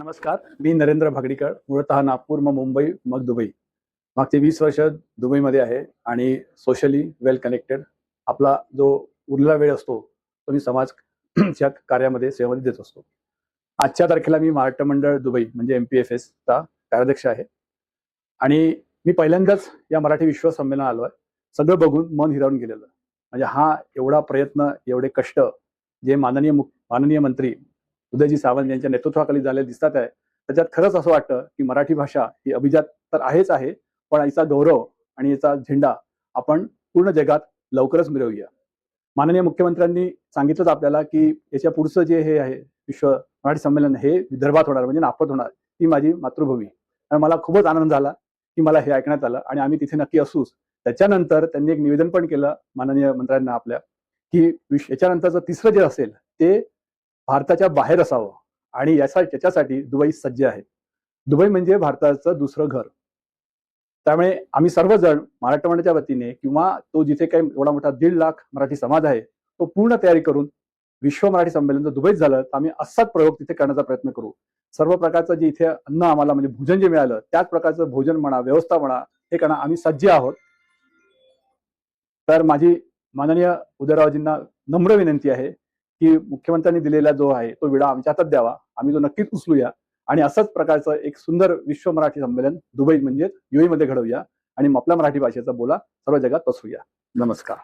नमस्कार, मी नरेंद्र भागडीकर, मूळतः नागपूर, मग मुंबई, मग दुबई. मागचे 20 वर्ष दुबईमध्ये आहे आणि सोशली वेल कनेक्टेड. आपला जो उरलेला वेळ असतो तो मी समाजच्या कार्यामध्ये सेवेमध्ये देत असतो. आजच्या तारखेला मी महाराष्ट्र मंडळ दुबई म्हणजे MPFS चा कार्याध्यक्ष आहे आणि मी पहिल्यांदाच या मराठी विश्व संमेलन आलो आहे. सगळं बघून मन हिरावून गेलेलं. म्हणजे हा एवढा प्रयत्न, एवढे कष्ट जे माननीय मंत्री उदयजी सावंत यांच्या नेतृत्वाखाली झाले दिसतात आहे, त्याच्यात खरंच असं वाटतं की मराठी भाषा ही अभिजात तर आहेच आहे, पण याचा गौरव आणि याचा झेंडा आपण पूर्ण जगात लवकरच मिरवूया. माननीय मुख्यमंत्र्यांनी सांगितलंच आपल्याला की याच्या पुढचं जे हे आहे विश्व मराठी संमेलन हे विदर्भात होणार, म्हणजे नागपूर होणार. ही माझी मातृभूमी आणि मला खूपच आनंद झाला की मला हे ऐकण्यात आलं आणि आम्ही तिथे नक्की असूच. त्याच्यानंतर त्यांनी एक निवेदन पण केलं माननीय मंत्र्यांना आपल्या की याच्यानंतरचं तिसरं जे असेल ते भारताच्या बाहेर असावं आणि त्याच्यासाठी दुबई सज्ज आहे. दुबई म्हणजे भारताचं दुसरं घर. त्यामुळे आम्ही सर्वजण महाराष्ट्र मंडळाच्या वतीने किंवा तो जिथे काही एवढा मोठा 1.5 लाख मराठी समाज आहे तो पूर्ण तयारी करून विश्व मराठी संमेलन जर दुबईत झालं तर आम्ही असाच प्रयोग तिथे करण्याचा प्रयत्न करू. सर्व प्रकारचं जे इथे अन्न आम्हाला म्हणजे भोजन जे मिळालं त्याच प्रकारचं भोजन म्हणा, व्यवस्था म्हणा, हे करणं आम्ही सज्ज आहोत. तर माझी माननीय उदयरावजींना नम्र विनंती आहे की मुख्यमंत्र्यांनी दिलेला जो आहे तो विडा आमच्या हातात द्यावा. आम्ही तो नक्कीच उचलूया आणि असंच प्रकारचं एक सुंदर विश्व मराठी संमेलन दुबई म्हणजे UAE मध्ये घडवूया आणि आपल्या मराठी भाषेचा बोला सर्व जगात पसरूया. नमस्कार.